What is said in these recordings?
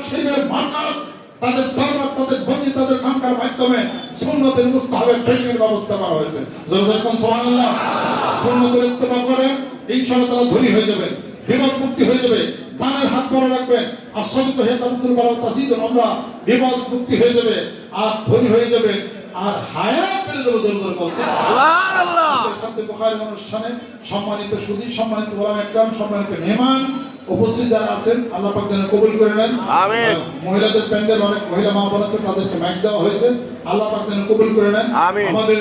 শরীফের মার্কাজ, তাদের দরবার, তাদের মসজিদ, তাদের খানকার মাধ্যমে সুন্নতের মুস্তাহাবের ট্রেনিং এর ব্যবস্থা করা হয়েছে। যেরকম সুবহানাল্লাহ, সুন্নতের ইত্তেবা করেন, ইনশাআল্লাহ তারা ধনী হয়ে যাবেন, বিপদ মুক্তি হয়ে যাবে। দানের হাত বড় রাখবেন, আসসালাতু হে তামতুল বারা তাসিদুন, আমরা বিপদ মুক্তি হয়ে যাবে আর ধনী হয়ে যাবে আর হায়াত পেয়ে যাবে। যেরকম সুবহানাল্লাহ। খাদ্য বুখারী অনুষ্ঠানে সম্মানিত সুধী, সম্মানিত ওলামা একরাম, সম্মানিত মেহমান উপস্থিত যারা আছেন, আল্লাহ পাক যেন কবুল করে নেন। আমিন। মহিলাদের প্যান্ডেল, অনেক মহিলা মা বোন আছে, তাদেরকে মাইক দেওয়া হয়েছে, আল্লাহ পাক যেন কবুল করে নেন। আমিন। আমাদের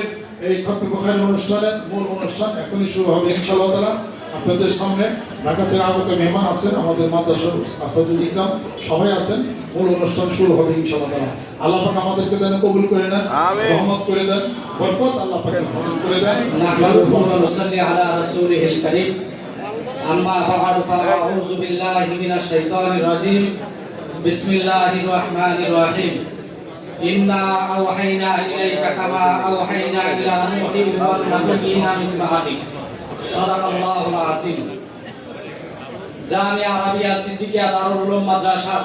এই খাদ্য বুখারী অনুষ্ঠানের মূল অনুষ্ঠান এখনই শুরু হবে ইনশাআল্লাহ তাআলা। আপনাদের সামনে ঢাকা থেকে আগত মেহমান আছেন, আমাদের মাদ্রাসার আসাতিজ ইকরাম সবাই আছেন। মূল অনুষ্ঠান শুরু হবে ইনশাআল্লাহ তাআলা। আল্লাহ পাক আমাদেরকে যেন কবুল করে নেন, রহমত করে দেন, বরকত আল্লাহ পাক হাসিল করে দেন। নাহমাদুহু ওয়া নুসাল্লি আলা রাসূলিহিল কারীম। আম্মা বা'দু ফাআউযু বিল্লাহি মিনাশ শাইতানির রাজীম। বিসমিল্লাহির রাহমানির রাহিম। ইন্না আওহাইনা ইলাইকা কামা আওহাইনা ইলা নূহিন ওয়ান নাবিয়্যিনা মিন বা'দিহি। সাদাকাল্লাহুল আযীম। জামিয়া আরাবিয়া সিদ্দিকিয়া দারুল উলুম মাদ্রাসা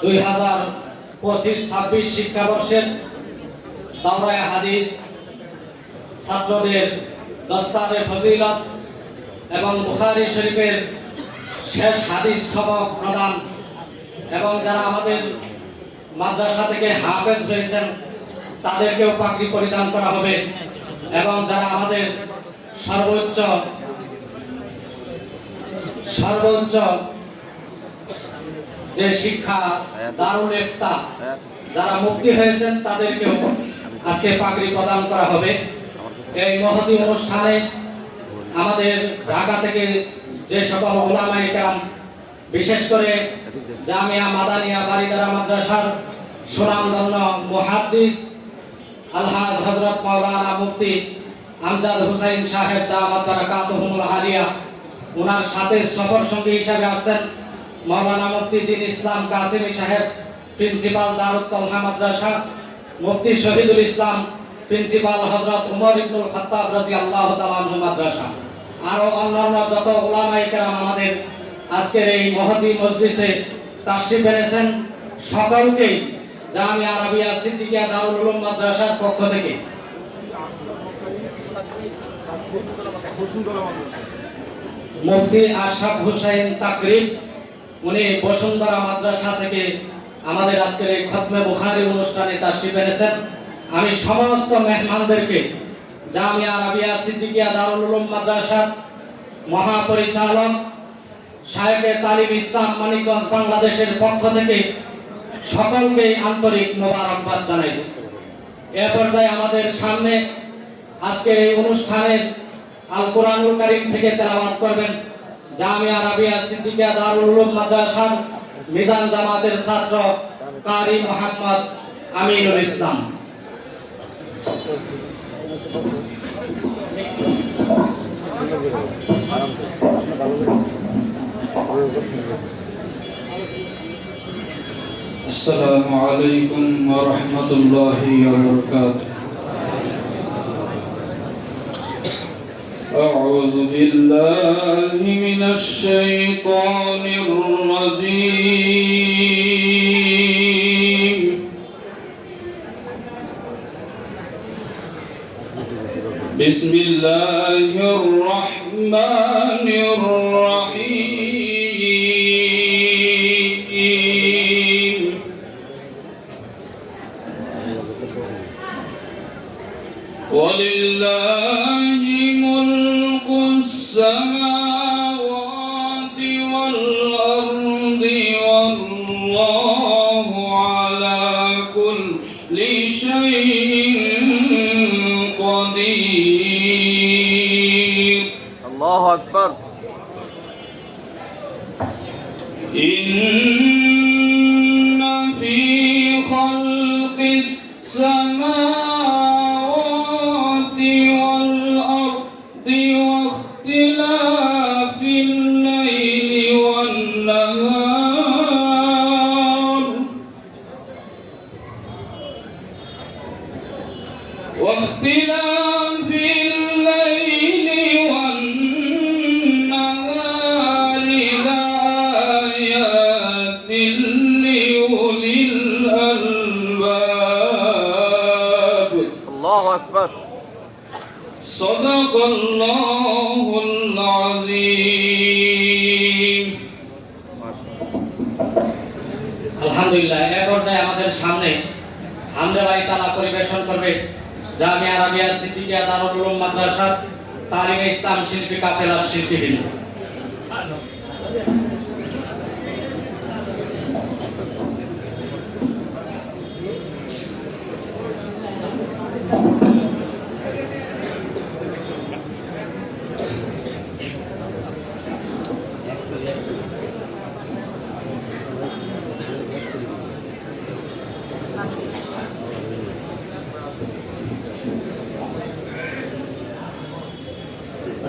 2025-26 শিক্ষাবর্ষের দাওরায়ে হাদিস ছাত্রদের দস্তারে ফজিলত এবং বুখারী শরীফের শেষ হাদিস সবক প্রদান এবং যারা আমাদের মাদ্রাসা থেকে হাফেজ হয়েছেন তাদেরকেও পাগড়ি পরিধান করা হবে এবং যারা আমাদের সর্বোচ্চ যে শিক্ষা দারুল ইফতা যারা মুক্তি হয়েছেন তাদেরকেও আজকে পাগড়ি প্রদান করা হবে। এই মহতী অনুষ্ঠানে আমাদের ঢাকা থেকে যে সকল উলামায়ে কেরাম, বিশেষ করে জামিয়া মাদানিয়া বারিদারা মাদ্রাসার সুনামধন্য মুহাদ্দিস আলহাজ হযরত মাওলানা মুফতি আমজাদ হোসেন সাহেব দামাত বারাকাতুহুল আলিয়া, ওনার সাথে সফর সঙ্গী হিসাবে আছেন মাওলানা মুফতি দ্বীন ইসলাম কাসেমী সাহেব, প্রিন্সিপাল দারুত তালহা মাদ্রাসা, মুফতি শহীদুল ইসলাম, প্রিন্সিপাল হযরত উমর ইবনুল খাত্তাব রাদিয়াল্লাহু তাআলা আনহু মাদ্রাসা, আরো অন্যান্য যত উলামায়ে কেরাম আমাদের আজকের এই মহতী মজলিসে তাশরিফ এনেছেন, সকলকে জামিয়া আরাবিয়া সিদ্দিকিয়া দারুল উলুম মাদ্রাসার পক্ষ থেকে মুফতি আশরাফ হোসেন তাকরিব, উনি বসুন্ধরা মাদ্রাসা থেকে আমাদের আজকের এই খতমে বুখারী অনুষ্ঠানে তাশরিফ এনেছেন। আমি সমস্ত মেহমানদেরকে জামিয়া আরাবিয়া সিদ্দিকিয়া দারুল উলুম মাদ্রাসার মহাপরিচালক শায়েখে তালিম ইসলাম মানিকগঞ্জ বাংলাদেশের পক্ষ থেকে সকলকে আন্তরিক মোবারকবাদ জানাইছি। এ পর্যায়ে আমাদের সামনে আজকের এই অনুষ্ঠানের আল কোরআনুল কারীম থেকে তেলাওয়াত করবেন জামিয়া আরাবিয়া সিদ্দিকিয়া দারুল উলুম মাদ্রাসার মিজান জামাতের ছাত্র কারি মোহাম্মদ আমিনুল ইসলাম। السلام عليكم ورحمة الله وبركاته. أعوذ بالله من الشيطان الرجيم. بسم الله الرحمن الرحيم. ولله ملك السماوات والأرض والله على كل شيء قدير. الله أكبر. إن في خلق السماوات والأرض واختلاف الليل والنهار لآيات আল্লাহু আকবার। সাদাকাল্লাহুল আযীম। আলহামদুলিল্লাহ। এ পর্যায়ে আমাদের সামনে হামদে বাড়ি তালা পরিবেশন করবে জামিয়া আরাবিয়া সিদ্দিকিয়া দারুল উলুম মাদ্রাসা তালিমে ইসলাম শিল্পী কাফেলার শিল্পীবৃন্দ।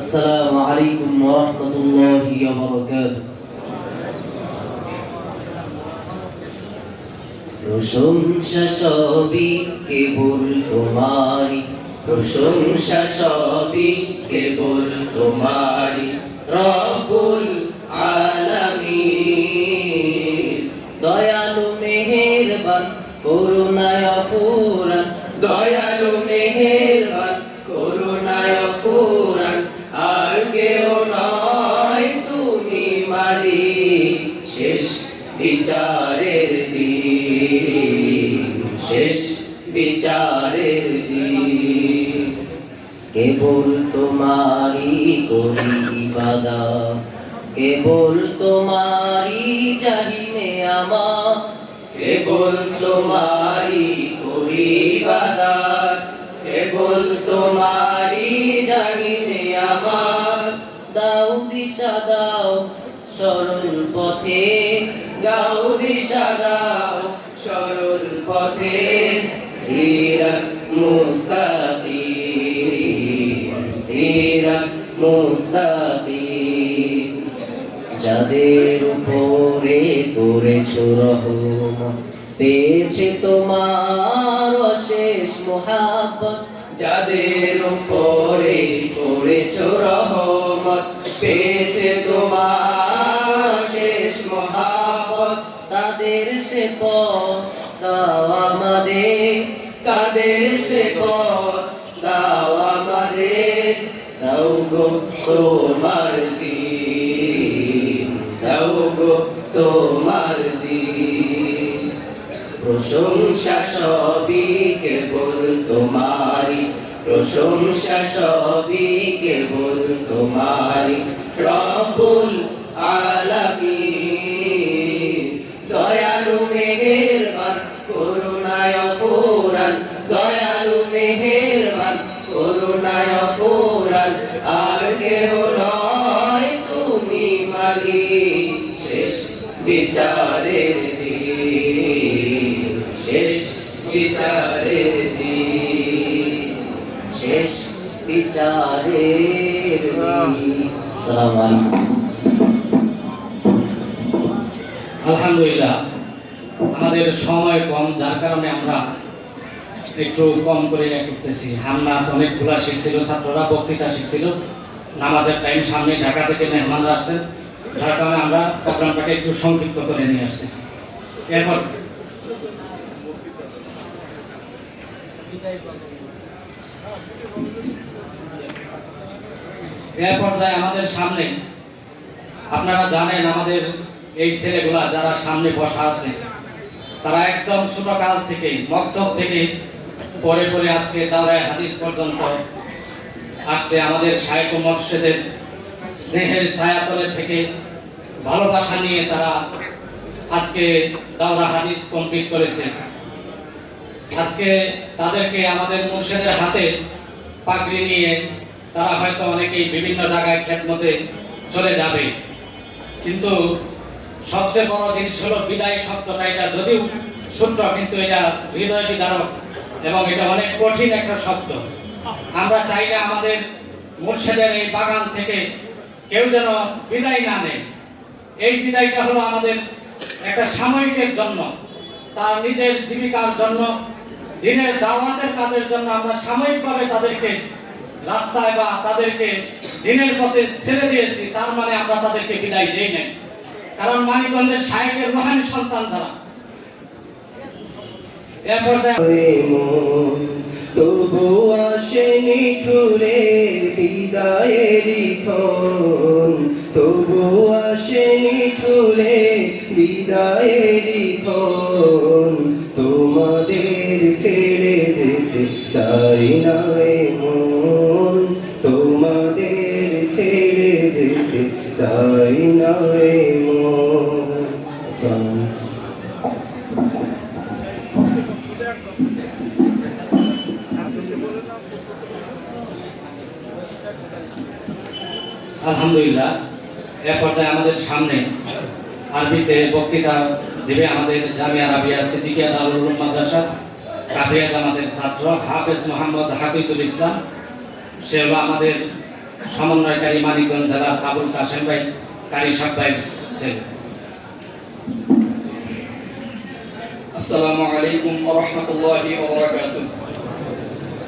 السلام عليكم ورحمة الله وبركاته প্রশংসা সবই কেবল তোমারি, প্রশংসা সবই কেবল তোমারি রব্বুল আলামিন। দয়ালু মেহেরবান করুণায় অফুরান, দয়ালু মেহেরবান করুণায় অফুরান, আর কেউ নয় তুমি মালিক। শেষ বিচারের দিন, শেষ বিচারের দিন, কেবল তোমারি করি ইবাদত, কেবল তোমারি চাহিনে আমার, কেবল তোমারি করি ইবাদত, কেবল তোমারি চাহিনে আমার। দাও দিশা দাও সরল পথে, দাও দিশা দাও সরল পথে, সিরাত মুস্তাকিম, সিরাত মুস্তাকিম। যাদের উপরে করেছো রহমত, পেয়েছে তোমার অশেষ মোহাব্বত, যাদের উপরে করেছো রহমত, পেয়েছে তোমার শেষ মোহাব্বত, তাদের সে পথ দাও আমাদের, তাদের সে পথ দাও আমাদের। দাও গো তোমার দিন, দাও গো তোমার দিন। প্রশংসা সবই কেবল তোমারি, প্রশংসা সবই কেবল তোমারি রব্বুল আলামিন। দয়ালু মেহেরবান করুণায় অফুরান, দয়ালু মেহেরবান করুণায় অফুরান, আর কেহ নয় তুমি মালিক। শেষ বিচারের দিন, শেষ বিচারের দিন, শেষ বিচারের দিন। আসসালামু আলাইকুম। আলহামদুলিল্লাহ। আমাদের সময় কম, যার কারণে আমরা একটু কম করে করতেছি। হামনাত অনেকগুলা শিখছিল, ছাত্ররা বক্তৃতা শিখছিল, নামাজের টাইম সামনে, ঢাকা থেকে মেহমানরা আসছেন, যার কারণে আমরা প্রোগ্রামটাকে একটু সংক্ষিপ্ত করে নিয়ে আসতেছি। এরপর এ পর্যায়ে আমাদের সামনে, আপনারা জানেন আমাদের এই ছেলেগুলা যারা সামনে বসা আছে, তারা একদম ছোট কাল থেকে মক্তব থেকে পরে পরে আজকে দাওরায়ে হাদিস পর্যন্ত আসছে। আমাদের শাইখ ও মুর্শিদের স্নেহের ছায়াতলে থেকে ভালোবাসা নিয়ে তারা আজকে দাওরা হাদিস কমপ্লিট করেছে। আজকে তাদেরকে আমাদের মুর্শিদের হাতে পাগড়ি নিয়ে তারা হয়তো অনেকেই বিভিন্ন জায়গায় খেদমতে চলে যাবে, কিন্তু সবচেয়ে বড় জিনিস হলো বিদায় শব্দটা। এটা যদিও ছোট্ট, কিন্তু এটা হৃদয় বিদারক এবং এটা অনেক কঠিন একটা শব্দ। আমরা চাই না আমাদের মুর্শিদের এই বাগান থেকে কেউ যেন বিদায় না নেয়। এই বিদায়টা হলো আমাদের একটা সাময়িকের জন্য, তার নিজের জীবিকার জন্য, দিনের দাওয়াতের কাজের জন্য আমরা সাময়িকভাবে তাদেরকে রাস্তায় বা তাদেরকে দিনের পথে ছেড়ে দিয়েছি, তার মানে আমরা তাদেরকে বিদায় দেই নাই। কারণ মানিকগঞ্জের শাইখের রুহানি সন্তান যারা, এ পর্যায়ে তবু আসেনি ঠুরে বিদায়েরই ক্ষণ, তবু আসেনি ঠুরে বিদায়েরই ক্ষণ। তোমাদের ছেড়ে যেতে চাই না এ মন, তোমাদের ছেড়ে যেতে চাই না এ মন। আসসালামু আলহামদুলিল্লাহ, এ পর্যায়ে আমাদের সামনে আরবিতে বক্তৃতা দেবে আমাদের জামিয়া রাবিয়া সিদ্দিকিয়া দারুল উলুম মাদ্রাসা কাদিয়া জামাতের ছাত্র হাফেজ মোহাম্মদ হাফিজুল ইসলাম। সে হলো আমাদের সমন্বয়কারী মানিকগঞ্জ জেলার আবুল কাশেম ভাই কারি সাহেব ভাইয়ের ছেলে। السلام عليكم ورحمة الله وبركاته.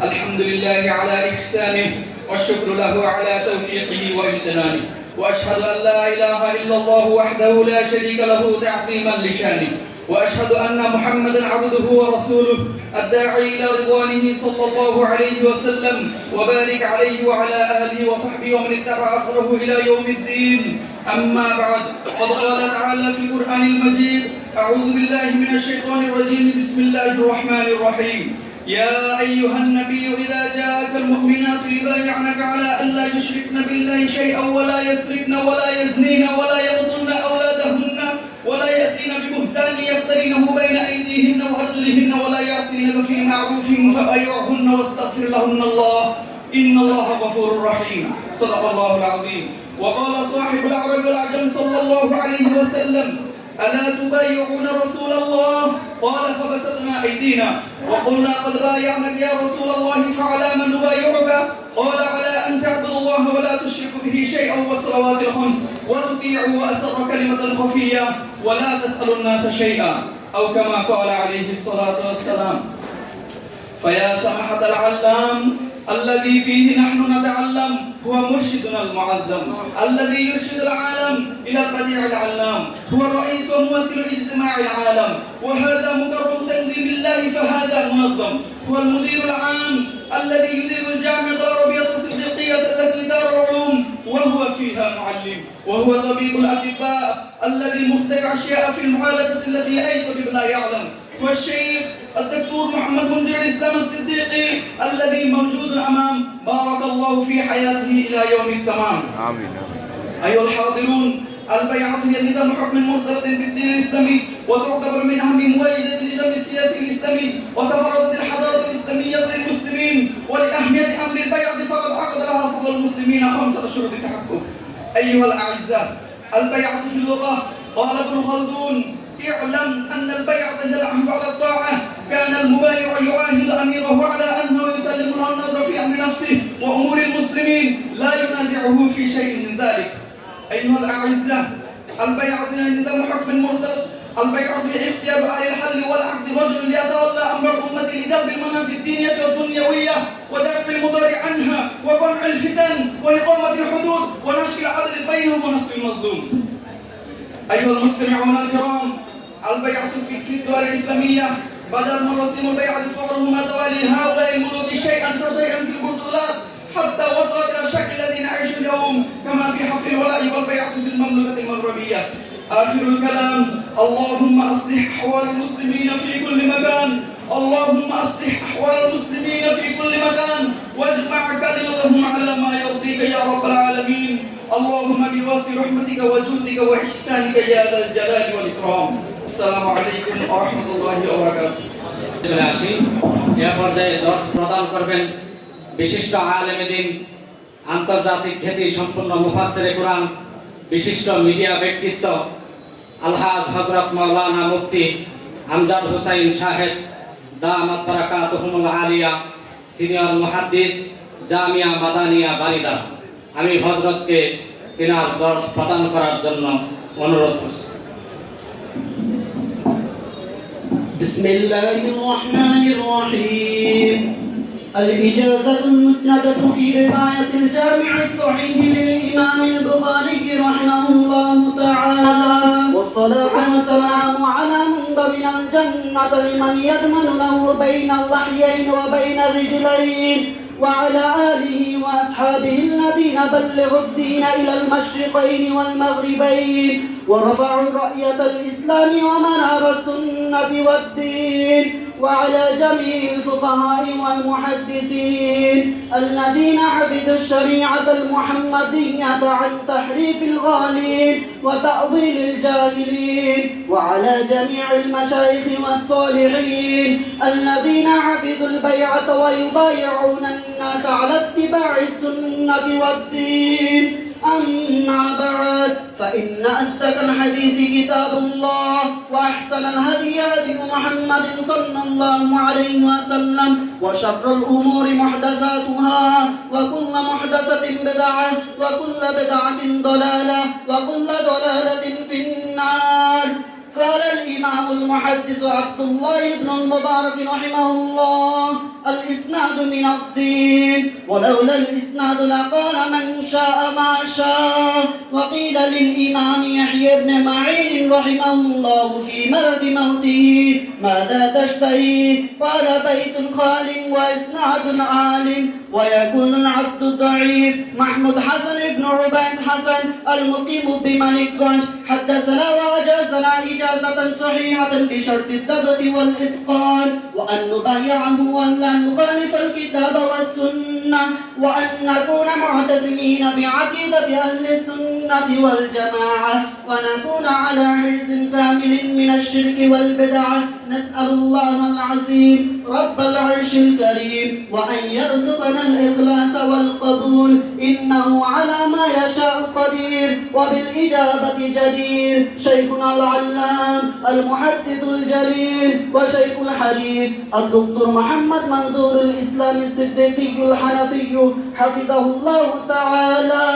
الحمد لله على إحسانه والشكر له على توفيقه وامتنانه، وأشهد أن لا إله إلا الله وحده لا شريك له تعظيما لشانه، وأشهد أن محمدا عبده ورسوله الداعي إلى رضوانه صلى الله عليه وسلم، وبارك عليه وعلى أهله وصحبه ومن اتبع أثره إلى يوم الدين. أما بعد، قد قال تعالى في القرآن المجيد: أعوذ بالله من الشيطان الرجيم، بسم الله الرحمن الرحيم. يا أيها النبي إذا جاءك المؤمنات يبايعنك على أن لا يشركن بالله شيئا ولا يسرقن ولا يزنين ولا يقتلن أولادهن ولا يأتين ببهتان يفترينه بين أيديهن وأرجلهن ولا يعصينك في معروف فبايعهن واستغفر لهن الله إن الله غفور رحيم. صدق الله العظيم. وقال صاحب العرب والعجم صلى الله عليه وسلم: ألا تبايعون رسول الله؟ قال فبسطنا أيدينا وقلنا قد بايعنك يا رسول الله، فعلى من نبايعك؟ قال على أن تعبدوا الله ولا تشركوا به شيئا والصلوات الخمس وتطيعوا وأسر كلمة خفية ولا تسألوا الناس شيئا، أو كما قال عليه الصلاة والسلام. فيا سمحة العلام الذي فيه نحن نتعلم هو مرشدنا المعظم الذي يرشد العالم إلى البديع العلام، هو الرئيس وممثل اجتماع العالم، وهذا مكرم تنظيم الله فهذا منظم، هو المدير العام الذي يدير الجامعة العربية الصديقية التي دار العلوم وهو فيها معلم، وهو طبيب الأطباء الذي مخترع أشياء في المعالجة التي أي طبيب لا يعلم، والشيخ الدكتور محمد منذر الإسلام الصديقي الذي موجود أمام، بارك الله في حياته إلى يوم التمام. آمين. أيها الحاضرون، البيعة هي نظام حكم مرتبط بالدين الإسلامي، وتعتبر من أهم مميزات النظام السياسي الإسلامي، وتفردت الحضارة الإسلامية للمسلمين، ولأهمية أمر البيعة فقد عقد لها فضل المسلمين 5 شروط التحقق. أيها الأعزاء، البيعة في اللغة قال ابن خلدون: اعلم أن البيعة هي العهد على الطاعة، كان المبايع يعاهد أميره على أنه يسلم له النظر في أمر نفسه وأمور المسلمين، لا ينازعه في شيء من ذلك. أيها الأعزاء، البيعة هي نظام حكم مرتد، البيعة هي اختيار أهل الحل والعقد رجل ليتولى أمر الأمة لجلب المنافع الدينية والدنيوية ودفع المضار عنها وقمع الفتن وإقامة الحدود ونشر العدل بينهم ونصر المظلوم. أيها المستمعون الكرام، البيعة في الدول الإسلامية بدل من رسم البيعة تعرض ما توالي هؤلاء الملوك شيئا فشيئا في البطولات حتى وصلت إلى الشكل الذي نعيش اليوم، كما في حفل الولاء والبيعة في المملكة المغربية. آخر الكلام: اللهم أصلح أحوال المسلمين في كل مكان، اللهم أصلح أحوال المسلمين في كل مكان، واجمع كلمتهم على ما يرضيك يا رب العالمين. اللهم بواسع رحمتك وجودك وإحسانك يا ذا الجلال والإكرام. السلام عليكم ورحمة الله وبركاته. চলে আসি, এ পর্যায়ে দর্শ প্রদান করবেন বিশিষ্ট আলেমে দ্বীন, আন্তর্জাতিক খ্যাতি সম্পন্ন মুফাসসিরে কুরআন, বিশিষ্ট মিডিয়া ব্যক্তিত্ব আলহাজ হযরত মাওলানা মুফতি আমজাদ হোসাইন সাহেব দামাত বারাকাতুহুমুল আলিয়া, সিনিয়র মুহাদ্দিস জামিয়া মাদানিয়া বারিদা। আমি হযরতকে তিনার দর্শ প্রদান করার জন্য অনুরোধ করছি। بسم الله الرحمن الرحيم. الإجازة المسندة في رواية الجامع الصحيح للإمام البخاري رحمه الله تعالى. والصلاة والسلام على من ضمن الجنة لمن يضمن له بين اللحيين وبين الرجلين وعلى آله وأصحابه الذين بلغوا الدين إلى المشرقين والمغربين ورفعوا رأية الإسلام ومنار السنة والدين وعلى جميع الفقهاء والمحدثين الذين حفظوا الشريعة المحمدية عن تحريف الغالين وتأويل الجاهلين وعلى جميع المشايخ والصالحين الذين حفظوا البيعة ويبايعون الناس على اتباع السنة والدين أما بعد فإن أصدق الحديث كتاب الله وأحسن الهدي هدي محمد صلى الله عليه وسلم وشر الأمور محدثاتها وكل محدثة بدعة وكل بدعة ضلالة وكل ضلالة في النار. قال الإمام المحدث عبد الله بن المبارك رحمه الله: الإسناد من الدين ولولا الإسناد لقال من شاء ما شاء. وقيل للإمام يحيى بن معين رحمه الله في مرض موته: ماذا تشتهي؟ قال: بيت خال وإسناد عال ويكون العبد الضعيف محمود حسن بن عبيد حسن المقيم بملكگنج حدثنا وأجازنا إجازة صحيحة بشرط الضبط والإتقان وأن نبايعه وأن لا نخالف الكتاب والسنة وأن نكون معتزمين بعقيدة أهل السنة والجماعة ونكون على حرز كامل من الشرك والبدعة. نسأل الله العظيم رب العرش الكريم وأن يرزقنا الإخلاص والقبول إنه على ما يشاء قدير وبالإجابة جدير. شيخنا العلام المحدث الجليل وشيخ الحديث الدكتور محمد منظور الإسلام الصديقي الحنفي حفظه الله تعالى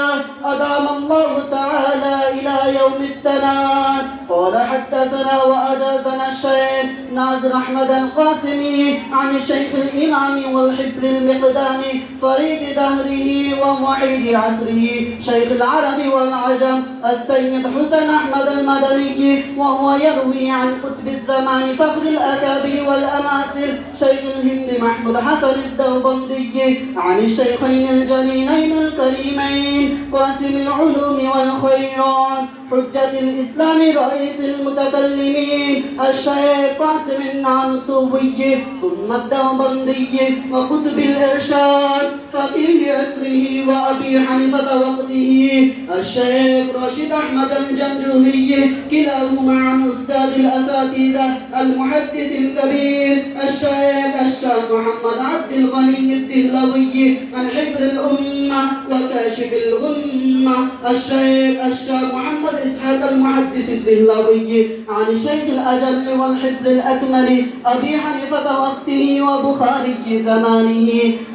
أدام الله تعالى إلى يوم التناد. قال: حدثنا وأجازنا الشيخ ناصر أحمد القاسمي عن الشيخ الإمام والحبر المقدامي فريد دهره ومعيد عصره شيخ العرب والعجم السيد حسن أحمد المدني وهو يروي عن قطب الزمان فخر الأكابر والأماثل شيخ الهند محمود حسن الدوبندي عن الشيخين الجليلين الكريمين قاسم العلوم والخيرات حجة الإسلام رئيس المتكلمين الشيخ قاسم النانوتوي ثم الدوبندي وكتب الإرشاد فقيه أسره وأبي حنيفة وقته الشيخ راشد أحمد الجنجوهي كلاهما عن أستاذ الأساتذة المحدث الكبير الشيخ محمد عبد الغني الدهلوي عن حبر الأمة وكاشف الغمة الشيخ محمد إسحاق المحدث الدهلوي عن الشيخ الأجل والحبر الأكمل أبي حنيفة وقته وبخاري زمانه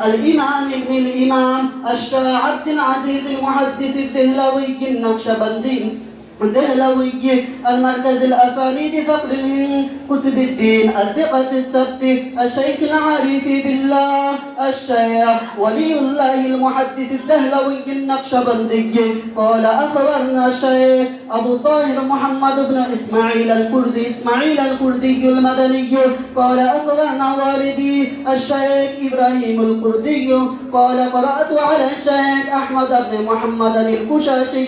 الإمام ابن الإمام الشيخ عبد العزيز المحدث الدهلوي النقشبندي الدهلوي المركز الأسانيد فقر الهند كتب الدين الثقة السبت الشيخ العارف بالله الشيخ ولي الله المحدث الدهلوي النقشبندي قال: أخبرنا الشيخ أبو طاهر محمد بن إسماعيل الكردي المدني قال: أخبرنا والدي الشيخ إبراهيم الكردي قال: قرأت على الشيخ أحمد بن محمد الكشاشي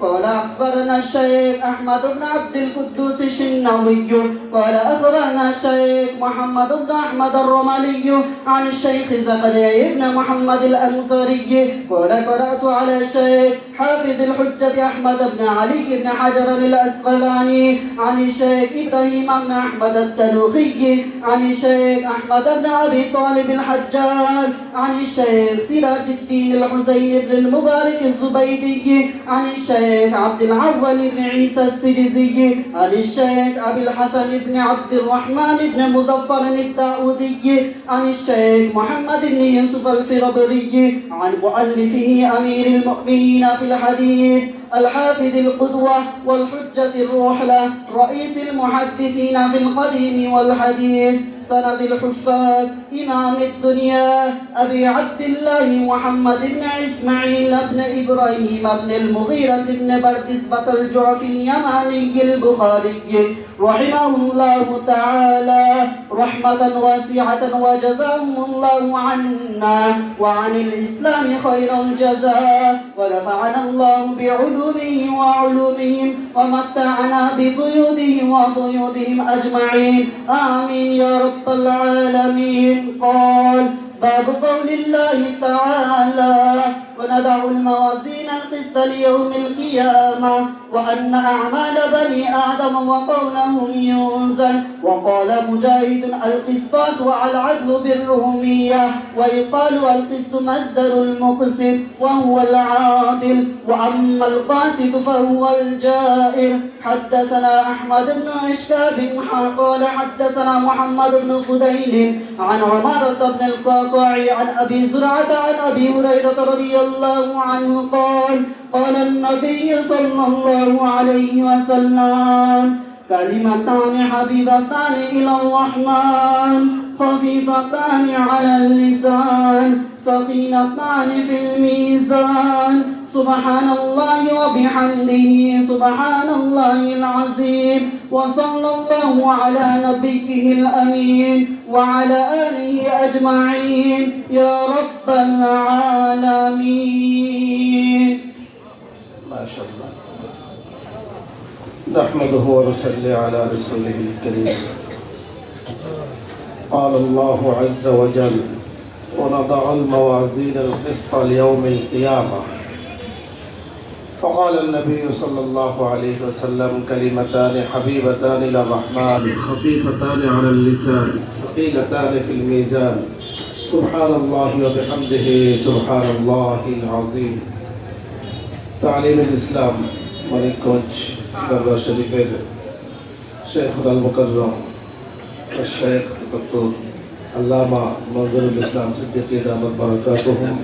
قال: أخبرنا الشيخ أحمد بن عبد القدوس الشناوي قال: أخبرنا الشيخ محمد بن أحمد الرملي عن الشيخ زكريا بن محمد الأنصاري قال: قرأت على الشيخ حافظ الحجة أحمد بن علي بن حجر الأسقلاني عن الشيخ إبراهيم بن أحمد التنوخي عن الشيخ أحمد بن أبي طالب الحجار عن الشيخ سراج الدين الحسين بن المبارك الزبيدي عن الشيخ عبد العول بن عيسى السجزي عن الشيخ أبي الحسن بن عبد الرحمن بن مظفر الداودي عن الشيخ محمد بن يوسف الفربري عن مؤلفه أمير المؤمنين في الحديث الحافظ القدوة والحجة الروحلة رئيس المحدثين في القديم والحديث سند الحفاظ إمام الدنيا أبي عبد الله محمد بن إسماعيل بن إبراهيم بن المغيرة بن بردسبة الجعفي اليماني البخاري رحمه الله تعالى رحمة واسعة وجزاهم الله عنا وعن الإسلام خير الجزاء ونفعنا الله بعلومه وعلومهم ومتعنا بفيودهم وفيودهم أجمعين آمين يا رب العالمين. قال باب قول الله تعالى ونضع الموازين القسط ليوم القيامة وأن أعمال بني آدم وقولهم يوزن. وقال مجاهد القسطاس والعدل بالرومية ويقال القسط مصدر المقسط وهو العادل وأما القاسط فهو الجائر. حدثنا أحمد بن إشهاب قال حدثنا محمد بن فضيل عن عمارة بن القعقاع عن أبي زرعة عن أبي هريرة رضي الله عنه قال قال النبي صلى الله عليه وسلم كلمتان حبيبتان إلى الرحمن خفيفتان على اللسان ثقيلتان في الميزان سبحان الله وبحمده سبحان الله العظيم. وصلى الله على نبيه الأمين وعلى آله أجمعين يا رب العالمين. ما شاء الله. نحمده ونصلي على رسوله الكريم. قال الله عز وجل ونضع الموازين القسط ليوم القيامة. فقال النبي صلى الله عليه وسلم كلمتان حبيبتان إلى الرحمن خفيفتان على اللسان ثقيلتان في الميزان سبحان الله وبحمده سبحان الله العظيم. تعليم الإسلام মানিকগঞ্জ দরবার শরীফের শেখ আল মুকাররম শেখ ডক্টর আল্লামা নজরুল ইসলাম সিদ্দিকী দামাত বারাকাতুহুম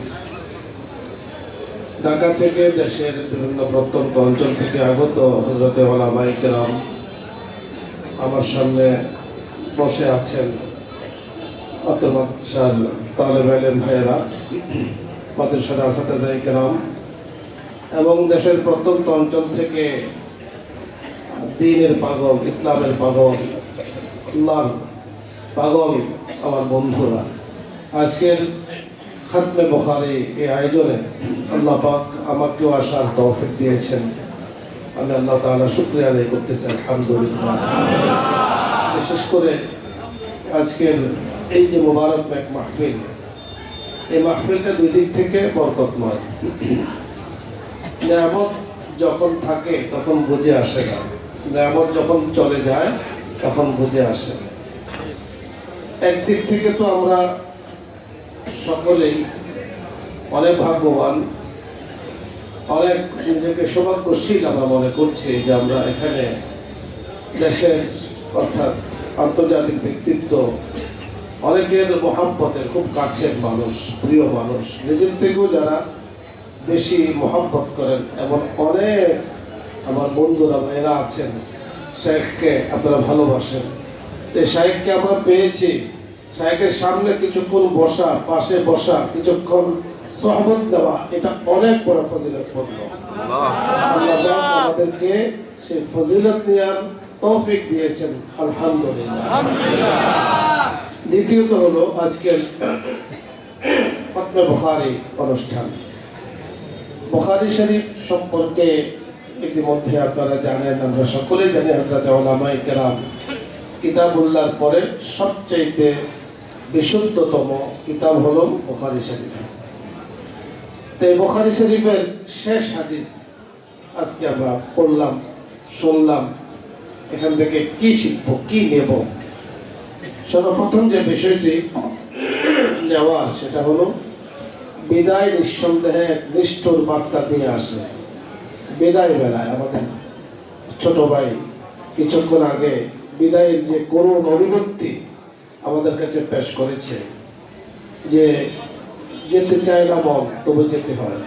ঢাকা থেকে দেশের বিভিন্ন প্রত্যন্ত অঞ্চল থেকে আগত হযরতে ওলামায়ে কেরাম আমার সামনে বসে আছেন মাদ্রাসার তালেবে ইলম ভাইয়েরা মাদ্রাসার আসাতিজায়ে কেরাম এবং দেশের প্রত্যন্ত অঞ্চল থেকে দ্বীনের পাগল ইসলামের পাগল আল্লাহর পাগল আমার বন্ধুরা আজকের খাতমে বুখারী এই আয়োজনে আল্লাহ পাক আমাকেও আসার তৌফিক দিয়েছেন। আমি আল্লাহ তাআলা শুকরিয়া আদায় করতেছি আলহামদুলিল্লাহ। বিশেষ করে আজকের এই যে মুবারক এক মাহফিল এই মাহফিলটা দুই দিক থেকে বরকতময়। নিয়ামত যখন থাকে তখন বুঝে আসে না, নিয়ামত যখন চলে যায় তখন বুঝে আসে। একদিক থেকে তো আমরা সকলেই অনেক ভাগ্যবান, অনেক নিজেকে সৌভাগ্যশীল আমরা মনে করছি যে আমরা এখানে দেশের অর্থাৎ আন্তর্জাতিক ব্যক্তিত্ব অনেকের মহাব্বতের খুব কাছের মানুষ, প্রিয় মানুষ, নিজের থেকেও যারা বেশি মহব্বত করেন এমন অনেক আমার বন্ধুরা ভাইয়েরা আছেন। শাইখকে আপনারা ভালোবাসেন, তো শাইখকে আমরা পেয়েছি। শাইখের সামনে কিছুক্ষণ বসা, পাশে বসা, কিছুক্ষণ সোহবত দেওয়া, এটা অনেক বড় ফজিলতপূর্ণ। আল্লাহ আমাদেরকে সেই ফজিলত নেওয়ার তৌফিক দিয়েছেন, আলহামদুলিল্লাহ। দ্বিতীয়ত হলো আজকের খাতমে বুখারী অনুষ্ঠান। বুখারী শরীফ সম্পর্কে ইতিমধ্যে আপনারা জানেন, আমরা সকলেই জানি হযরতে উলামায়ে কেরাম কিতাবুল্লাহর পরে সবচেয়ে বিশুদ্ধতম কিতাব হলো বুখারী শরীফ। তো এই বুখারী শরীফের শেষ হাদিস আজকে আমরা পড়লাম, শুনলাম। এখান থেকে কি শিখবো, কি নেব? সর্বপ্রথম যে বিষয়টি নেওয়া সেটা হলো বিদায় নিঃসন্দেহে এক নিষ্ঠুর বার্তা দিয়ে আসে। বিদায় বেলায় আমাদের ছোট ভাই কিছুক্ষণ আগে বিদায়ের যে করুণ অভিব্যক্তি আমাদের কাছে পেশ করেছে, যে যেতে চায় না মন, তবু যেতে হয়,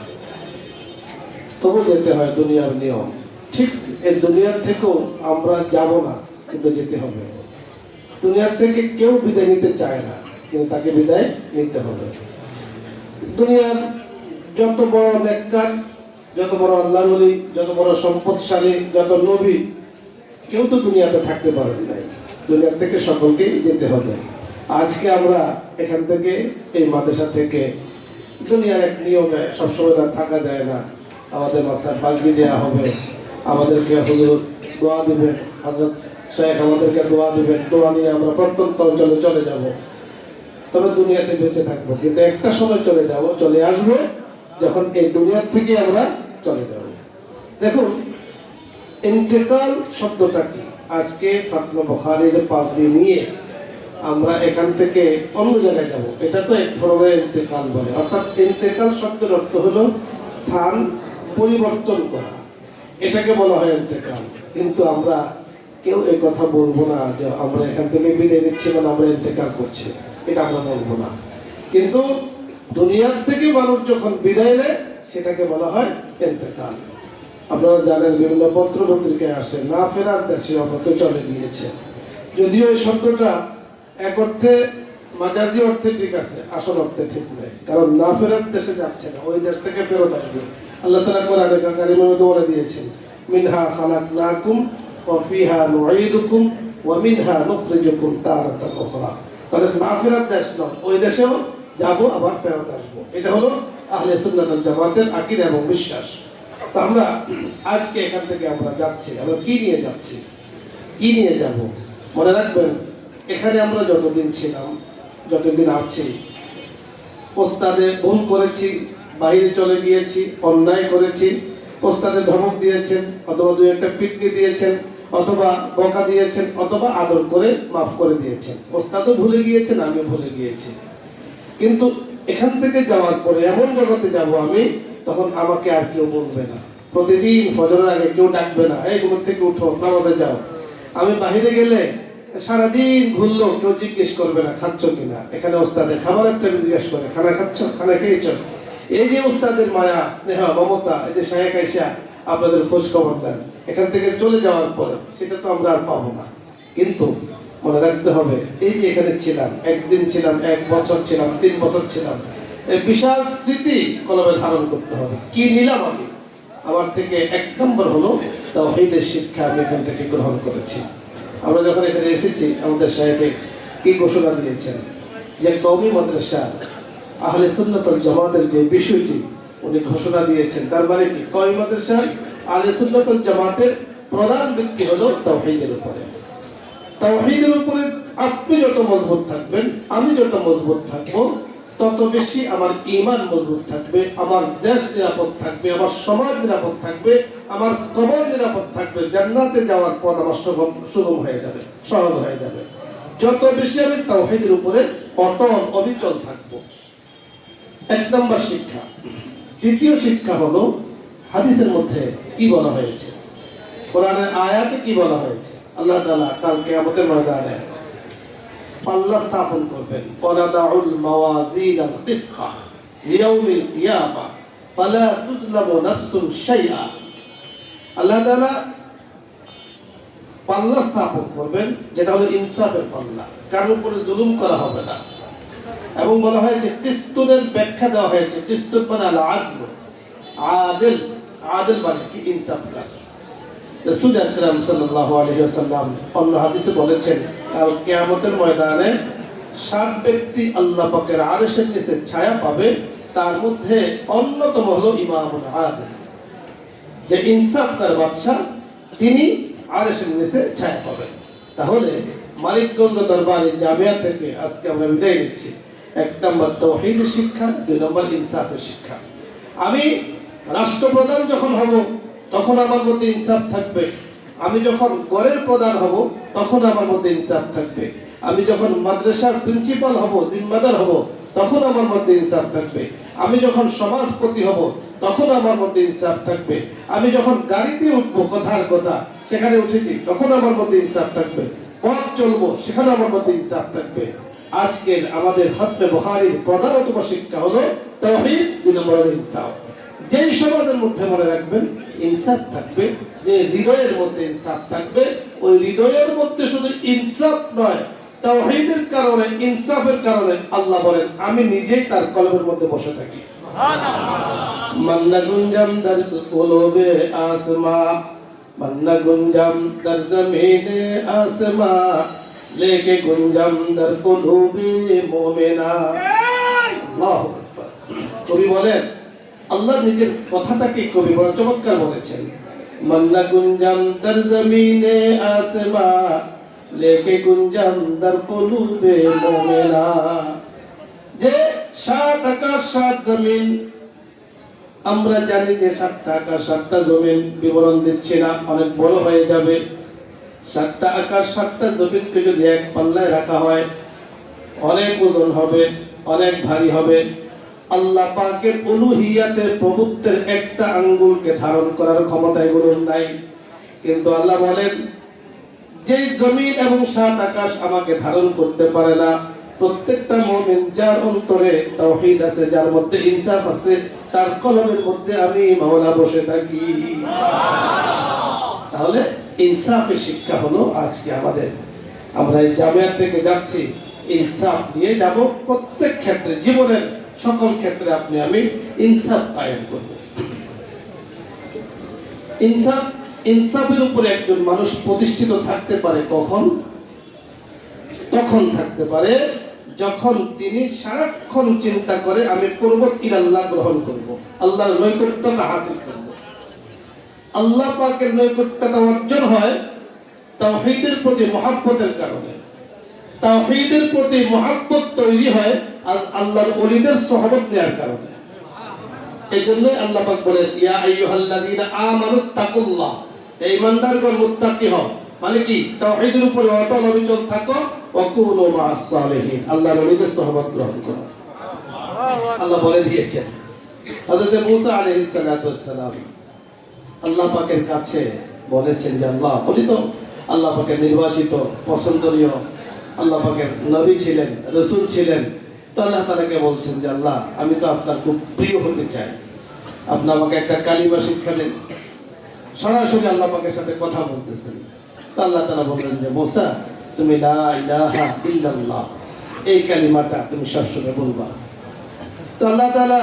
তবু যেতে হয়, দুনিয়ার নিয়ম। ঠিক এই দুনিয়ার থেকেও আমরা যাব না, কিন্তু যেতে হবে। দুনিয়ার থেকে কেউ বিদায় নিতে চায় না, কিন্তু তাকে বিদায় নিতে হবে। দুনিয়ার যত বড় নেককার, যত বড় আল্লাহর ওলি, যত বড় সম্পদশালী, যত নবী, কেউ তো দুনিয়াতে থাকতে পারেন নাই। দুনিয়া থেকে সকলকেই যেতে হবে। আজকে আমরা এখান থেকে, এই মাদ্রাসা থেকে, দুনিয়ার এক নিয়মে সবসময় তার থাকা যায় না, আমাদের মাথায় বাগদি দেওয়া হবে, আমাদেরকে হুজুর দোয়া দিবেন, হযরত শেখ আমাদেরকে দোয়া দিবেন, দোয়া নিয়ে আমরা প্রত্যন্ত অঞ্চলে চলে যাব। তবে দুনিয়াতে বেঁচে থাকবো, কিন্তু একটা সময় চলে আসবো যখন এই দুনিয়ার থেকে আমরা চলে যাব। দেখুন, ইন্তেকাল শব্দটা কি? আজকে ফাতনা বুখারীর পাগড়ি নিয়ে আমরা এখান থেকে অন্য জায়গায় যাব, এটা তো এক ধরনের ইন্তেকাল বলে। অর্থাৎ ইন্তেকাল শব্দের অর্থ হলো স্থান পরিবর্তন করা, এটাকে বলা হয় ইন্তেকাল। কিন্তু আমরা কেউ এই কথা বলবো না যে আমরা এখান থেকে বিদায় নিচ্ছি মানে আমরা ইন্তেকাল করছি, এটা আমরা বলবো না। কিন্তু দুনিয়ার থেকে মানুষ যখন বিদায় নেয় সেটাকে বলা হয় ইন্তেকাল। আপনারা জানেন, বিভিন্ন পত্র পত্রিকায় আসে না ফেরার দেশে অনেকে চলে গিয়েছে। যদিও এই শব্দটা এক অর্থে মাজাজি অর্থে ঠিক আছে, আসল অর্থে ঠিক নয়। কারণ না ফেরার দেশে যাচ্ছে না, ওই দেশ থেকে ফেরত আসবে। আল্লাহ তাআলা কোরআনে কারিমে বলে দিয়েছেন, মিনহা খালাকনাকুম ওয়া ফিহা নুঈদুকুম ওয়া মিনহা নুখরিজুকুম তারাতান উখরা। তাহলে না ফেরার দেশ নয়, ওই দেশেও যাব, আবার ফেরত আসবো। এটা হলো আহলে সুন্নাত ওয়াল জামাতের আকীদা এবং বিশ্বাস। তো আমরা আজকে এখান থেকে আমরা যাচ্ছি, আমরা কি নিয়ে যাচ্ছি, কি নিয়ে যাব? মনে রাখবেন, এখানে আমরা যতদিন ছিলাম, যতদিন আছি, ওস্তাদে ভুল করেছি, বাইরে চলে গিয়েছি, অন্যায় করেছি, ওস্তাদে ধমক দিয়েছেন, অথবা দুই একটা পিটনি দিয়েছেন, অথবা বকা দিয়েছেন, অথবা আদর করে মাফ করে দিয়েছেন। ওস্তাদও ভুলে গিয়েছেন, আমিও ভুলে গিয়েছি। কিন্তু এখান থেকে যাওয়ার পরে এমন জগতে যাব আমি, তখন আমাকে আর কেউ বলবে না। প্রতিদিন ফজরের আগে কেউ ডাকবে না, এই ঘুম থেকে উঠো, নামাজে যাও। আমি বাহিরে গেলে সারাদিন ঘুরলো, কেউ জিজ্ঞেস করবে না খাচ্ছ কিনা। এখানে ওস্তাদের খাবার একটা জিজ্ঞেস করে, খানা খাচ্ছ, খানা খেয়েছ। এই যে ওস্তাদের মায়া, স্নেহ, মমতা, এই যে শায়েখ আয়েশা আপনাদের খোঁজ খবর নেন, এখান থেকে চলে যাওয়ার পরে সেটা তো আমরা আর পাবো না। কিন্তু মনে রাখতে হবে, এই যে এখানে ছিলাম, একদিন ছিলাম, 1 বছর ছিলাম, 3 বছর ছিলাম, এই বিশাল স্মৃতি কলমে ধারণ করতে হবে। কি নিলাম আমি? আমার থেকে 1 নম্বর হলো তাওহীদের শিক্ষা আমি এখান থেকে গ্রহণ করেছি। আমরা যখন এখানে এসেছি, আমাদের সাহেব কি ঘোষণা দিয়েছেন যে কওমি মাদ্রাসা আহলে সুন্নাত ওয়াল জামাতের যে বিষয়টি উনি ঘোষণা দিয়েছেন, তার মানে কি? কওমি মাদ্রাসা আহলে সুন্নাত ওয়াল জামাতের প্রধান ভিত্তি হলো তাওহীদের উপরে। তাওহীদের উপরে আপনি যত মজবুত থাকবেন, আমি যত মজবুত থাকবো, তত বেশি আমার ঈমান মজবুত থাকবে, আমার দেশ নিরাপদ থাকবে, আমার সমাজ নিরাপদ থাকবে, আমার কবর নিরাপদ থাকবে, জান্নাতে যাওয়ার পথ আমার সুগম হয়ে যাবে, সহজ হয়ে যাবে। যত বেশি আমি তাওহীদের উপরে অটল অবিচল থাকবো। 1 নম্বর শিক্ষা। দ্বিতীয় শিক্ষা হলো হাদিসের মধ্যে কি বলা হয়েছে, কোরআনের আয়াতে কি বলা হয়েছে। আল্লাহ তাআলা কাল কিয়ামতের ময়দানে পাল্লা স্থাপন করবেন, ওয়ানাদাউল মাওয়াজিনাল কিসতা লিয়াউমিল কিয়ামা ফালা তুযলামু নাফসুন শাইআ। আল্লাহ তাআলা পাল্লা স্থাপন করবেন, যেটা হলো ইনসাফের পাল্লা, কারোর উপরে জুলুম করা হবে না। এবং বলা হয় যে কিস্তুনের ব্যাখ্যা দেওয়া হয়েছে, কিস্তুন মানে আল আদল, আদিল, আদিল মানে কি? ইনসাফকার। রাসূল আকরাম সাল্লাল্লাহু আলাইহি ওয়াসাল্লাম অন্য হাদিসে বলেছেন, কাল কিয়ামতের ময়দানে 7 ব্যক্তি আল্লাহ পাকের আরশের নিচে ছায়া পাবে, তার মধ্যে অন্যতম হলো ইমামুল আদিল, যে ইনসাফকার বাদশা, তিনি আরশের নিচে ছায়া পাবেন। তাহলে মালিকগঞ্জ দরবারে জামিয়া থেকে আজকে আমরা বিদায় নিচ্ছি। 1 নম্বর তাওহীদের শিক্ষা, 2 নম্বর ইনসাফের শিক্ষা। আমি রাষ্ট্রপ্রধান যখন হব, তখন আমার মধ্যে ইনসাফ থাকবে। আমি যখন গড়ের প্রধান হব, তখন আমার মধ্যে ইনসাফ থাকবে। আমি যখন মাদ্রাসার প্রিন্সিপাল হব, জিম্মাদার হব, তখন আমার মধ্যে ইনসাফ থাকবে। আমি যখন সমাজপতি হব, তখন আমার মধ্যে ইনসাফ থাকবে। আমি যখন গাড়িতে উঠবো, কথার কথা, সেখানে উঠেছি, তখন আমার মধ্যে ইনসাফ থাকবে। পথ চলবো, সেখানে আমার মধ্যে ইনসাফ থাকবে। আজকের আমাদের খতমে বুখারীর প্রধানতম শিক্ষা হলো তাওহীদ, 2 নম্বর ইনসাফ। যেই সমাজের মধ্যে মনে রাখবেন ইনসাফ থাকবে, যে হৃদয়ের মধ্যে ইনসাফ থাকবে, ওই হৃদয়ের মধ্যে শুধু ইনসাফ নয়, তাওহীদের কারণে, ইনসাফের কারণে আল্লাহ বলেন আমি নিজেই তার কলবের মধ্যে বসে থাকি। মান্না গুঞ্জাম দার কলবে আসমা, মান্না গুঞ্জাম দার জমিনে আসমা, লেকে গুঞ্জাম দার কলবে মুমিনা। আল্লাহু আকবার। কবি বলেন, আল্লাহ নিজের কথাটাকে কবি বড় চমৎকার বলেছেন। মান্না গুঞ্জাম দার জমিনে আসমা, লেকে গুঞ্জাম দার কলবে মুমিনা। যে সাত আকাশ সাত জমিন, আমরা জানি যে 7টা আকাশ 7টা জমিন, বিবরণ দিচ্ছি না, অনেক বড় হয়ে যাবে। 7টা আকাশ 7টা জমিনকে যদি এক পাল্লায় রাখা হয় অনেক ওজন হবে, অনেক ভারী হবে। আল্লাহ পাকের উলুহিয়াতের, প্রভুত্বের একটা আঙ্গুলকে ধারণ করার ক্ষমতা এগুলোর নাই। কিন্তু আল্লাহ বলেন যে জমিন এবং 7 আকাশ আমাকে ধারণ করতে পারে না, প্রত্যেকটা মুমিন যার অন্তরে তাওহীদ আছে, যার মধ্যে ইনসাফ আছে, তার কলবের মধ্যে আমি মাওলা বসে থাকি। তাহলে ইনসাফের শিক্ষা হলো আজকে আমাদের। আমরা এই জামিয়া থেকে যাচ্ছি, ইনসাফ নিয়ে যাব প্রত্যেক ক্ষেত্রে, জীবনের সকল ক্ষেত্রে আপনি আমি ইনসাফ কায়েম করব। ইনসাফের উপরে একজন মানুষ প্রতিষ্ঠিত থাকতে পারে কখন? তখন থাকতে পারে যখন তিনি সারাক্ষণ চিন্তা করে আমি কুরবত ইলাল্লাহ গ্রহণ করব, আল্লাহর নৈকট্যতা হাসিল করব। আল্লাহ পাকের নৈকট্যতা অর্জন হয় তাওহীদের প্রতি মহব্বতের কারণে। তাওহীদের প্রতি মহব্বত তৈরি হয় আল্লাহর ওলিদের সুহবত নেওয়ার কারণে। এই জন্যই আল্লাহ পাক বলেন ইয়া আইয়ুহাল্লাযীনা আমানুত্তাকুল্লাহ, এই ইমানদারগণ মুত্তাকি হও। মানে কি? তাওহীদের উপরে অটল অবিচল থাকো, ওয়া কুনু মা'আস সালিহিন, আল্লাহর ওলিদের সুহবত গ্রহণ করো। আল্লাহ বলে দিয়েছেন। হযরত মূসা আলাইহিস সালাতু ওয়াস সালাম আল্লাহ পাকের কাছে বলেছেন যে আল্লাহ, উনি তো আল্লাহ পাকের নির্বাচিত পছন্দনীয় আল্লাহ পাকের নবী ছিলেন, রাসূল ছিলেন। তো আল্লাহ তাআলাকে বলছেন যে আল্লাহ, আমি তো আপনার খুব প্রিয় হতে চাই, আপনি আমাকে একটা কালিমা শিক্ষা দেন। সরাসরি আল্লাহ পাকের সাথে কথা বলতেছেন। তো আল্লাহ তাআলা বললেন যে মূসা, তুমি লা ইলাহা ইল্লাল্লাহ, এই কালিমাটা তুমি সবসময় বলবা। তো আল্লাহ তাআলা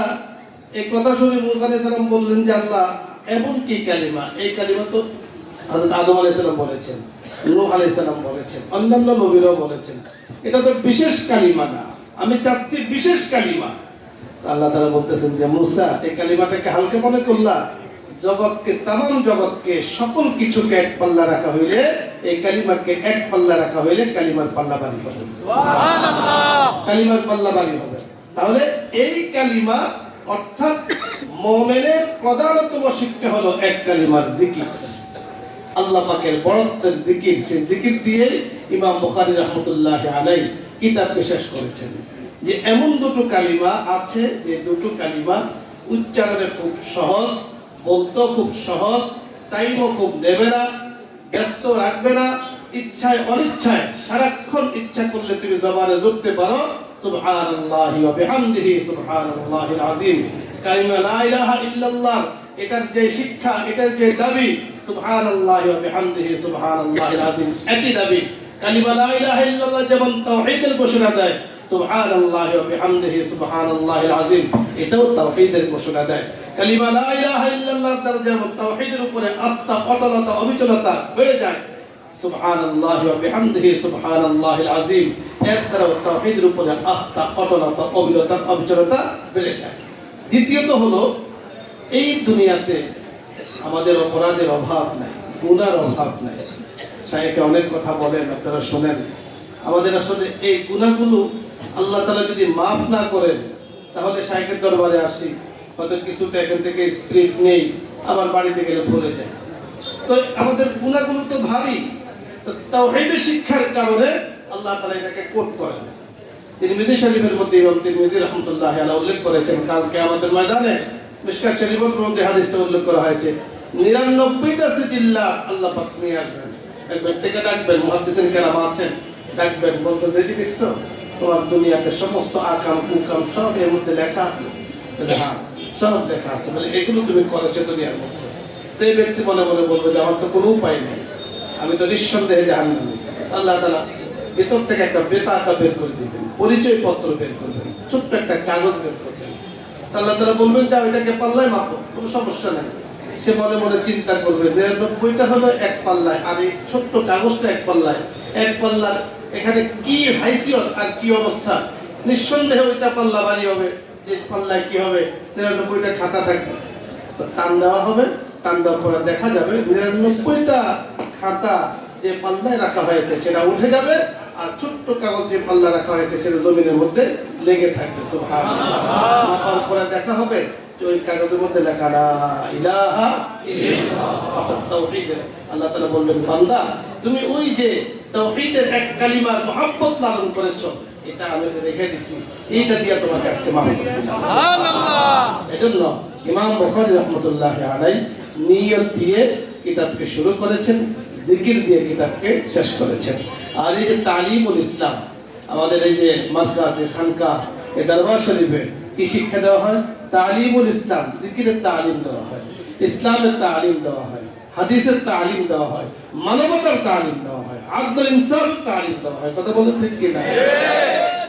এই কথা শুনে মূসা আলাইহিস সালাম বললেন যে আল্লাহ, এমন কি কালিমা? এই কালিমা তো হযরত আদম আলাইহিস সালাম বলেছেন, নূহ আলাইহিস সালাম বলেছেন, অন্যান্য নবীরাও বলেছেন। এটা তো বিশেষ কালিমা না, আমি চাচ্ছি বিশেষ কালিমা। আল্লাহ তাআলা বলতেছেন যে মূসা, এই কালিমাটাকে হালকা মনে করলা? জগৎকে, তামাম জগৎকে, সকল কিছুকে এক পাল্লা রাখা হইলে, এই কালিমাকে এক পাল্লা রাখা হইলে কালিমার পাল্লা ভারী হবে। সুবহানাল্লাহ, কালিমার পাল্লা ভারী হবে। তাহলে এই কালিমা অর্থাৎ মুমিনের প্রধানতম শিক্ষা হলো এক কালিমার জিকির, আল্লাহ পাকের বড়ত্বের জিকির। সেই জিকির দিয়ে ইমাম বুখারী রাহমাতুল্লাহি আলাইহি কিতাব শেষ করেছেন যে এমন দুটো কালিমা আছে যে দুটো কালিমা উচ্চারণে খুব সহজ, বলতে খুব সহজ, টাইমও খুব নেবে না, ব্যস্ত রাখবে না, ইচ্ছায় অনিচ্ছায় সারাক্ষণ ইচ্ছা করলে তুমি জবানে জপতে পারো সুবহানাল্লাহি ওয়া বিহামদিহি সুবহানাল্লাহিল আযীম। কালিমা লা ইলাহা ইল্লাল্লাহ, এটার যে শিক্ষা, এটার যে দাবি, সুবহানাল্লাহি ওয়া বিহামদিহি সুবহানাল্লাহিল আযীম, একই দাবি। কালিমা লা ইলাহা ইল্লাল্লাহ যেমন তাওহীদের ঘোষণা দেয়, সুবহানাল্লাহি ওয়া বিহামদিহি সুবহানাল্লাহিল আযীম, এটাও তাওহীদের ঘোষণা দেয়। কালিমা লা ইলাহা ইল্লাল্লাহর দ্বারা যেমন তাওহীদের উপরে আস্থা, অটলতা, অবিচলতা বেড়ে যায়, সুবহানাল্লাহি ওয়া বিহামদিহি সুবহানাল্লাহিল আযীম, এর দ্বারা তাওহীদের উপরে আস্থা, অটলতা, অবিচলতা বেড়ে যায়। দ্বিতীয়ত হলো, এই দুনিয়াতে আমাদের অপরাধের অভাব নাই, গুনার অভাব নাই। শায়েখে অনেক কথা বলেন, আপনারা শোনেন। আমাদের আসলে এই গুনাহগুলো আল্লাহ তাআলা যদি মাফ না করেন, তাহলে শায়েখের দরবারে আসি, হয়তো কিছুটা এখান থেকে স্ক্রিপ্ট নেই, আবার বাড়িতে গেলে ভুলে যায়। তো আমাদের গুনাহগুলো তো ভারী। তাওহীদের শিক্ষার কারণে আল্লাহ তাআলা এটাকে কোট করেন। তিরমিজি শরীফের মধ্যে ইমাম তিরমিজি রাহমাতুল্লাহি আলাইহি উল্লেখ করেছেন, কাল কিয়ামতের ময়দানে মিশকাত শরীফের মধ্যে হাদিসটা উল্লেখ করা হয়েছে, 99টা সিজিল্লাহ আল্লাহ পাক নিয়ে আসবেন। একবার থেকে ডাকবেন, মুহাদ্দিসিন কেরাম আছেন, ডাকবেন, বলবেন যে দেখছো তোমার দুনিয়াতে সমস্ত আকাম কুকাম সব এর মধ্যে লেখা আছে। হ্যাঁ, সব লেখা আছে। বলে এগুলো তুমি করেছো দুনিয়ার মধ্যে। তো এই ব্যক্তি মনে মনে বলবে যে আমার তো কোনো উপায় নেই, আমি তো নিঃসন্দেহে জাহান্নামী। আল্লাহ তাআলা ভেতর থেকে একটা বেতাকা বের করে দিবেন, পরিচয় পত্র বের করবেন, ছোট্ট একটা কাগজ বের করবেন। আল্লাহ তাআলা বলবেন যে এটাকে পাল্লায় মাপো, কোনো সমস্যা নাই। সে মনে মনে চিন্তা করবে 99টা হলো এক পাল্লায়, আর এই ছোট্ট কাগজটা এক পাল্লায়। এক পাল্লার এখানে কি হাইসিয়ত আর কি অবস্থা, নিঃসন্দেহে ওইটা পাল্লা ভারী হবে, যে পাল্লায় কি হবে 99টা খাতা থাকবে। তো টান দেওয়া হবে, টান দেওয়ার পরে দেখা যাবে 99টা খাতা যে পাল্লায় রাখা হয়েছে সেটা উঠে যাবে, আর ছোট্ট কাগজ যে পাল্লা রাখা হয়েছে সেটা জমিনের মধ্যে লেগে থাকবে। সুবহানাল্লাহ। মাপার পরে দেখা হবে যে ওই কাগজের মধ্যে লেখা লা ইলাহা ইল্লাল্লাহ, অর্থাৎ তাওহীদের। আল্লাহ তাআলা বলবেন, বান্দা তুমি ওই যে তাওহীদের এক কালিমার মহব্বত লালন করেছো, এটা আমি তো রেখে দিছি, এইটা দিয়ে তোমাকে আজকে মাফ করে দিলাম। সুবহানাল্লাহ। এজন্য ইমাম বুখারী রাহমাতুল্লাহি আলাইহি নিয়ত দিয়ে কিতাবকে শুরু করেছেন, জিকির দিয়ে কিতাবকে শেষ করেছেন। আর এই যে তালিমুল ইসলাম, আমাদের এই যে মারকাজে খানকা এই দরবার শরীফে কি শিক্ষা দেওয়া হয়? তালিমুল ইসলাম, জিকিরের তালিম দেওয়া হয়, ইসলামের তালিম দেওয়া হয়, হাদিসের তালিম দেওয়া হয়, মানবতার তালিম দেওয়া হয়, আদল ইনসাফের তালিম দেওয়া হয়। কথা বলেন ঠিক কিনা?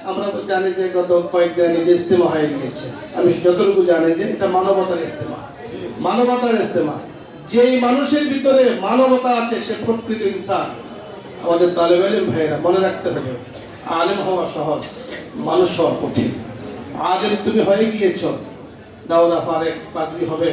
আমরা জানি যে গত কয়েকদিন আগে ইজতেমা হয়ে গিয়েছে, আমি যতটুকু জানি যে এটা মানবতার ইজতেমা, মানবতার ইজতেমা। যেই মানুষের ভিতরে মানবতা আছে সে প্রকৃত ইনসান। আমাদের তালেব ইলম ভাইরা মনে রাখতে হবে, আলেম হওয়া সহজ, মানুষ হওয়া কঠিন। আলেম তুমি হয়ে গিয়েছ, দাওরা ফারেক পাগড়ি হবে,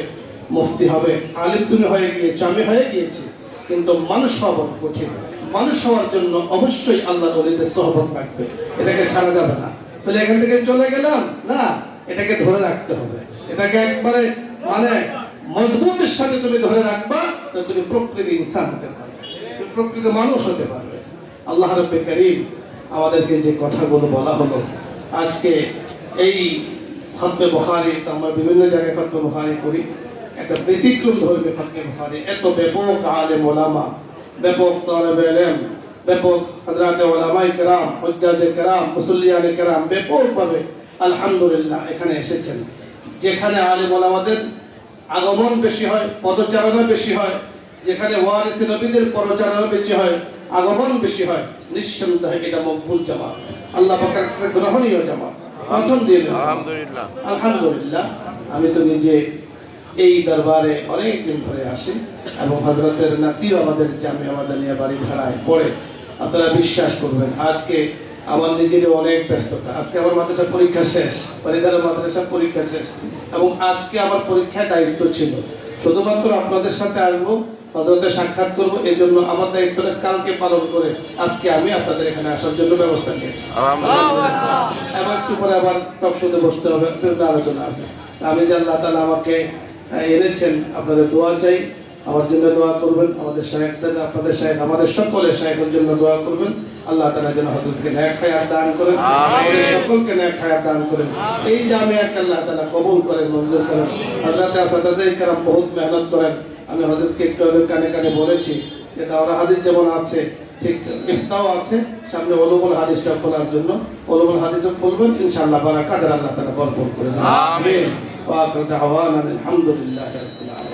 মুফতি হবে, আলেম তুমি হয়ে গিয়েছ, আমি হয়ে গিয়েছি, কিন্তু মানুষ হওয়া কঠিন। মানুষ হওয়ার জন্য অবশ্যই আল্লাহর ওলিদের সোহবত লাগবে, এটাকে ছাড়া যাবে না। তাহলে এখান থেকে চলে গেলাম না, এটাকে ধরে রাখতে হবে, এটাকে একবারে মানে মজবুতের সাথে তুমি ধরে রাখবা, তো তুমি প্রকৃত ইনসান হতে পারবে, তুমি প্রকৃত মানুষ হতে পারবে। আল্লাহ রাব্বুল কারীম আমাদেরকে যে কথাগুলো বলা হলো আজকে এই খতমে বুখারী, আমরা বিভিন্ন জায়গায় খতমে বুখারী করি, একটা ব্যতিক্রম ধর্মী খতমে বুখারী। এত ব্যাপক আলেম ওলামা, ব্যাপক তালেবে ইলম, ব্যাপক হযরতে ওলামায়ে কেরাম, হুজ্জাজে কেরাম, মুসল্লিয়ানে কেরাম ব্যাপকভাবে আলহামদুলিল্লাহ এখানে এসেছেন। যেখানে আলেম ওলামাদের আগমন বেশি হয়, পদচারণা বেশি হয়, যেখানে ওয়ারিসে নবীদের পদচারণা বেশি হয়, আগমন বেশি হয়, নিঃসন্দেহে এটা মকবুল জামাত, আল্লাহ পাকের কাছে গ্রহণীয় জামাত, পছন্দনীয় জামাত। আলহামদুলিল্লাহ। আলহামদুলিল্লাহ। আমি তো নিজে এই দরবারে অনেক দিন ধরে আসি এবং হযরতের নাতিও আমাদের জামিয়া মাদানিয়া বাড়িধারায় পড়ে। আপনারা বিশ্বাস করবেন, আজকে আমার নিজেরও অনেক ব্যস্ততা। আজকে আমার মাদ্রাসা পরীক্ষা শেষ, বাড়িধারা মাদ্রাসা পরীক্ষা শেষ, এবং আজকে আমার পরীক্ষায় দায়িত্ব ছিল শুধুমাত্র আপনাদের সাথে আসবো, হযরতের সাক্ষাৎ করবো। এই জন্য আমার দায়িত্বটা কালকে পালন করে আজকে আমি আপনাদের এখানে আসার জন্য ব্যবস্থা নিয়েছি। এবং একটু পরে আবার টক শোতে বসতে হবে, বিভিন্ন আলোচনা আছে। আমি যে আল্লাহ তাআলা আমাকে এনেছেন, আপনাদের দোয়া চাই, আমার জন্য দোয়া করবেন, আমাদের শায়েখদের, আপনাদের শায়েখ, আমাদের সকলের শায়েখের জন্য দোয়া করবেন। আল্লাহ তাআলা যেন হযরতকে নেক হায়াত দান করেন, আমাদের সকলকে নেক হায়াত দান করেন। এই জামিয়াকে আল্লাহ তাআলা কবুল করেন, মঞ্জুর করেন। হযরতে আসাদায়ে কেরাম বহুত মেহনত করেন। আমি হযরতকে একটু আগে কানে কানে বলেছি যে দাওরা হাদিস যেমন আছে, ঠিক ইফতাও আছে, সামনে উলুমুল হাদিসটা খোলার জন্য উলুমুল হাদিসও খুলবেন ইনশাআল্লাহ। বারাকাত, আল্লাহ তাআলা বরকত করে দেন। আমিন। ওয়া আখিরু দাওয়ানা আলহামদুলিল্লাহি রাব্বিল আলামিন।